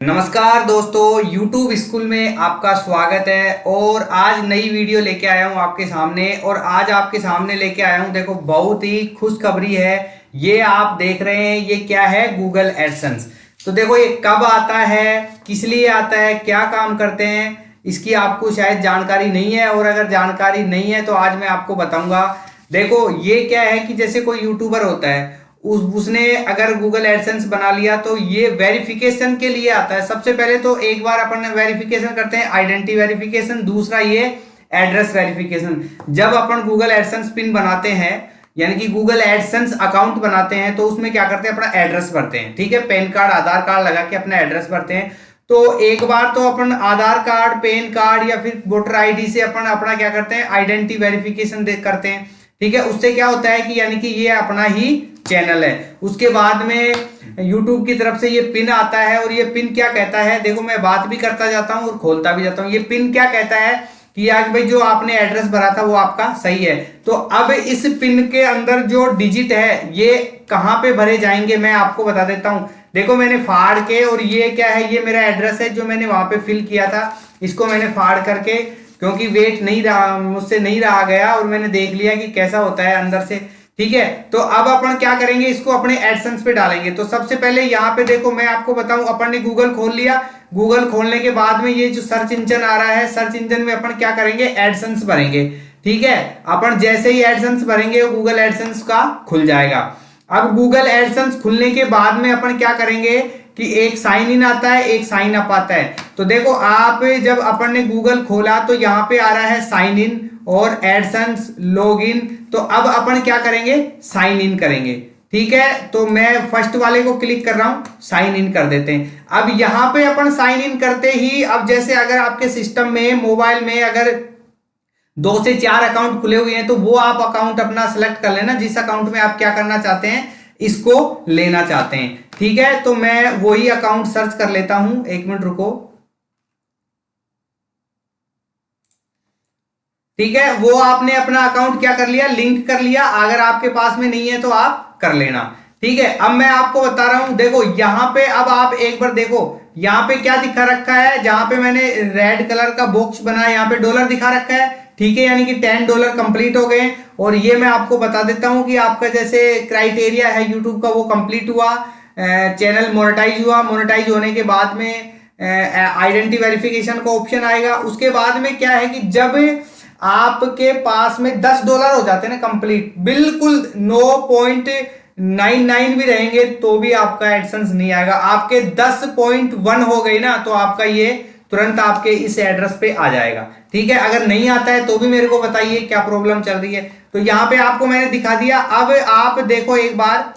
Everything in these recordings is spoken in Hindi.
नमस्कार दोस्तों, YouTube स्कूल में आपका स्वागत है। और आज नई वीडियो लेके आया हूँ आपके सामने। और आज आपके सामने लेके आया हूँ, देखो बहुत ही खुशखबरी है। ये आप देख रहे हैं, ये क्या है? Google AdSense. तो देखो ये कब आता है, किस लिए आता है, क्या काम करते हैं, इसकी आपको शायद जानकारी नहीं है। और अगर जानकारी नहीं है तो आज मैं आपको बताऊंगा। देखो ये क्या है कि जैसे कोई यूट्यूबर होता है, उसने अगर गूगल एडसेंस बना लिया तो ये वेरिफिकेशन के लिए आता है। सबसे पहले तो एक बार अपन वेरिफिकेशन करते हैं, आइडेंटिटी वेरिफिकेशन। दूसरा ये एड्रेस वेरिफिकेशन। जब अपन गूगल एडसेंस पिन बनाते हैं, यानी कि गूगल एडसेंस अकाउंट बनाते हैं, तो उसमें क्या करते हैं, अपना एड्रेस भरते हैं। ठीक है, पैन कार्ड आधार कार्ड लगा के अपना एड्रेस भरते हैं। तो एक बार तो अपन आधार कार्ड, पैन कार्ड या फिर वोटर आईडी से अपन अपना क्या करते हैं, आइडेंटिटी वेरिफिकेशन करते हैं। ठीक है, उससे क्या होता है कि यानी कि ये अपना ही चैनल है। उसके बाद में YouTube की तरफ से ये पिन आता है। और ये पिन क्या कहता है, देखो मैं बात भी करता जाता हूं और खोलता भी जाता हूं। ये पिन क्या कहता है कि यार भाई जो आपने एड्रेस भरा था वो आपका सही है। तो अब इस पिन के अंदर जो डिजिट है ये कहां पे भरे जाएंगे मैं आपको बता देता हूं। देखो मैंने फाड़ के, और ये क्या है, ये मेरा एड्रेस है जो मैंने वहां पे फिल किया था। इसको मैंने फाड़ करके, क्योंकि वेट नहीं रहा मुझसे, नहीं रहा गया, और मैंने देख लिया कि कैसा होता है अंदर से। ठीक है, तो अब अपन क्या करेंगे, इसको अपने एडसेंस पे डालेंगे। तो सबसे पहले यहाँ पे देखो मैं आपको बताऊं, अपन ने गूगल खोल लिया। गूगल खोलने के बाद में ये जो सर्च इंजन आ रहा है, सर्च इंजन में अपन क्या करेंगे, एडसेंस भरेंगे। ठीक है, अपन जैसे ही एडसेंस भरेंगे गूगल एडसेंस का खुल जाएगा। अब गूगल एडसेंस खुलने के बाद में अपन क्या करेंगे कि एक साइन इन आता है, एक साइन अप आता है। तो देखो आप जब अपन ने गूगल खोला तो यहाँ पे आ रहा है साइन इन और एडसेंस लॉग इन। तो अब अपन क्या करेंगे, साइन इन करेंगे। ठीक है, तो मैं फर्स्ट वाले को क्लिक कर रहा हूं, साइन इन कर देते हैं। अब यहां पे अपन साइन इन करते ही, अब जैसे अगर आपके सिस्टम में, मोबाइल में अगर 2 से 4 अकाउंट खुले हुए हैं तो वो आप अकाउंट अपना सेलेक्ट कर लेना, जिस अकाउंट में आप क्या करना चाहते हैं, इसको लेना चाहते हैं। ठीक है, तो मैं वही अकाउंट सर्च कर लेता हूं, 1 मिनट रुको। ठीक है, वो आपने अपना अकाउंट क्या कर लिया, लिंक कर लिया। अगर आपके पास में नहीं है तो आप कर लेना। ठीक है, अब मैं आपको बता रहा हूं, देखो यहां पे अब आप एक बार देखो, यहां पे क्या दिखा रखा है, जहां पे मैंने रेड कलर का बॉक्स बनाया, यहां पे डॉलर दिखा रखा है। ठीक है, यानी कि $10 कंप्लीट हो गए। और ये मैं आपको बता देता हूं कि आपका जैसे क्राइटेरिया है यूट्यूब का, वो कंप्लीट हुआ, चैनल मोनेटाइज हुआ। मोनेटाइज होने के बाद में आइडेंटिटी वेरिफिकेशन का ऑप्शन आएगा। उसके बाद में क्या है कि जब आपके पास में $10 हो जाते हैं ना कंप्लीट, बिल्कुल 0.99 भी रहेंगे तो भी आपका एडसेंस नहीं आएगा। आपके 10.1 हो गई ना तो आपका ये तुरंत आपके इस एड्रेस पे आ जाएगा। ठीक है, अगर नहीं आता है तो भी मेरे को बताइए क्या प्रॉब्लम चल रही है। तो यहां पे आपको मैंने दिखा दिया। अब आप देखो एक बार,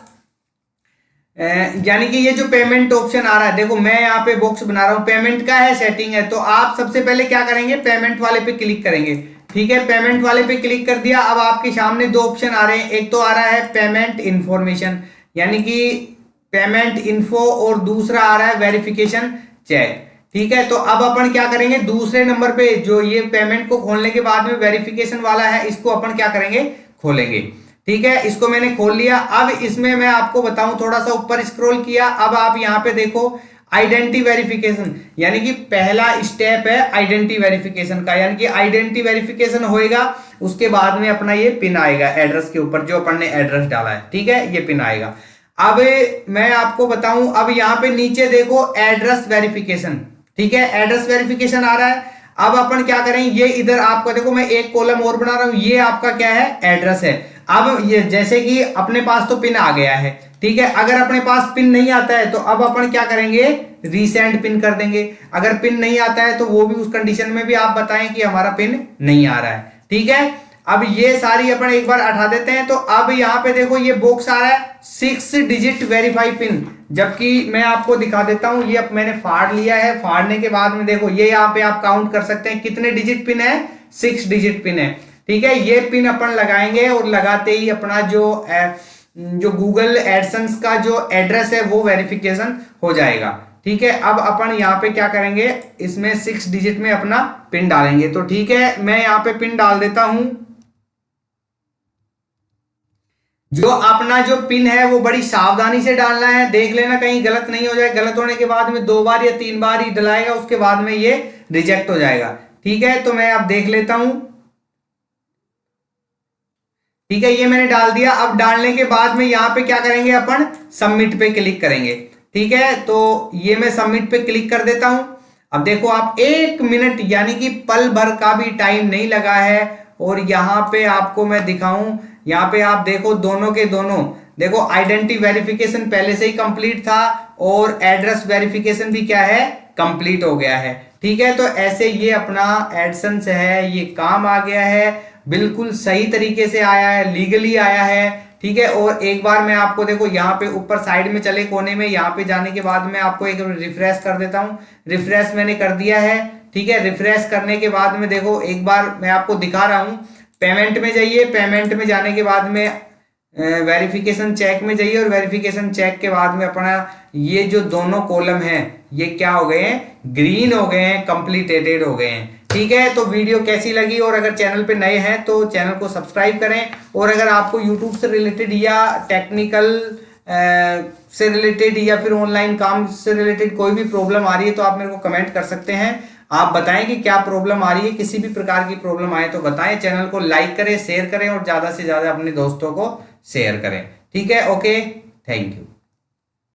यानी कि ये जो पेमेंट ऑप्शन आ रहा है, देखो मैं यहाँ पे बॉक्स बना रहा हूँ, पेमेंट का है, सेटिंग है। तो आप सबसे पहले क्या करेंगे, पेमेंट वाले पे क्लिक करेंगे। ठीक है, पेमेंट वाले पे क्लिक कर दिया। अब आपके सामने 2 ऑप्शन आ रहे हैं। एक तो आ रहा है पेमेंट इंफॉर्मेशन, यानी कि पेमेंट इन्फो, और दूसरा आ रहा है वेरिफिकेशन चेक। ठीक है, तो अब अपन क्या करेंगे, दूसरे नंबर पे जो ये पेमेंट को खोलने के बाद में वेरिफिकेशन वाला है, इसको अपन क्या करेंगे, खोलेंगे। ठीक है, इसको मैंने खोल लिया। अब इसमें मैं आपको बताऊं, थोड़ा सा ऊपर स्क्रॉल किया, अब आप यहां पे देखो आइडेंटिटी वेरिफिकेशन, यानी कि पहला स्टेप है आइडेंटिटी वेरिफिकेशन का। यानी कि आइडेंटिटी वेरिफिकेशन होएगा, उसके बाद में अपना ये पिन आएगा एड्रेस के ऊपर, जो अपन ने एड्रेस डाला है। ठीक है, ये पिन आएगा। अब मैं आपको बताऊं, अब यहां पे नीचे देखो एड्रेस वेरिफिकेशन। ठीक है, एड्रेस वेरिफिकेशन आ रहा है। अब अपन क्या करें, ये इधर आपका देखो, मैं एक कॉलम और बना रहा हूं, ये आपका क्या है, एड्रेस है। अब ये जैसे कि अपने पास तो पिन आ गया है। ठीक है, अगर अपने पास पिन नहीं आता है तो अब अपन क्या करेंगे, रीसेंड पिन कर देंगे। अगर पिन नहीं आता है तो वो भी उस कंडीशन में भी आप बताएं कि हमारा पिन नहीं आ रहा है। ठीक है, अब ये सारी अपन एक बार हटा देते हैं। तो अब यहां पे देखो ये बॉक्स आ रहा है 6 डिजिट वेरीफाई पिन, जबकि मैं आपको दिखा देता हूं, ये अब मैंने फाड़ लिया है। फाड़ने के बाद में देखो ये यहाँ पे आप काउंट कर सकते हैं कितने डिजिट पिन है, 6 डिजिट पिन है। ठीक है, ये पिन अपन लगाएंगे और लगाते ही अपना जो गूगल एडसेंस का जो एड्रेस है वो वेरिफिकेशन हो जाएगा। ठीक है, अब अपन यहाँ पे क्या करेंगे, इसमें 6 डिजिट में अपना पिन डालेंगे। तो ठीक है, मैं यहाँ पे पिन डाल देता हूं। जो अपना जो पिन है वो बड़ी सावधानी से डालना है, देख लेना कहीं गलत नहीं हो जाए। गलत होने के बाद में 2 बार या 3 बार ही डलाएगा, उसके बाद में ये रिजेक्ट हो जाएगा। ठीक है, तो मैं अब देख लेता हूं। ठीक है, ये मैंने डाल दिया। अब डालने के बाद में यहां पे क्या करेंगे, अपन सबमिट पे क्लिक करेंगे। ठीक है, तो ये मैं सबमिट पे क्लिक कर देता हूं। अब देखो आप 1 मिनट यानी कि पल भर का भी टाइम नहीं लगा है। और यहां पे आपको मैं दिखाऊं, यहां पे आप देखो दोनों के दोनों, देखो आइडेंटिटी वेरिफिकेशन पहले से ही कंप्लीट था और एड्रेस वेरिफिकेशन भी क्या है, कंप्लीट हो गया है। ठीक है, तो ऐसे ये अपना एडसेंस है, ये काम आ गया है, बिल्कुल सही तरीके से आया है, लीगली आया है। ठीक है, और एक बार मैं आपको देखो यहाँ पे ऊपर साइड में चले कोने में, यहाँ पे जाने के बाद मैं आपको एक रिफ्रेश कर देता हूँ। रिफ्रेश मैंने कर दिया है। ठीक है, रिफ्रेश करने के बाद में देखो एक बार मैं आपको दिखा रहा हूँ। पेमेंट में जाइए, पेमेंट में जाने के बाद में वेरिफिकेशन चेक में जाइए और वेरिफिकेशन चेक के बाद में अपना ये जो दोनों कॉलम हैं ये क्या हो गए हैं, ग्रीन हो गए हैं, कंप्लीटेड हो गए हैं। ठीक है, तो वीडियो कैसी लगी, और अगर चैनल पे नए हैं तो चैनल को सब्सक्राइब करें। और अगर आपको यूट्यूब से रिलेटेड या टेक्निकल से रिलेटेड या फिर ऑनलाइन काम से रिलेटेड कोई भी प्रॉब्लम आ रही है तो आप मेरे को कमेंट कर सकते हैं। आप बताएं कि क्या प्रॉब्लम आ रही है, किसी भी प्रकार की प्रॉब्लम आए तो बताएं। चैनल को लाइक करें, शेयर करें और ज्यादा से ज्यादा अपने दोस्तों को शेयर करें। ठीक है, ओके, थैंक यू।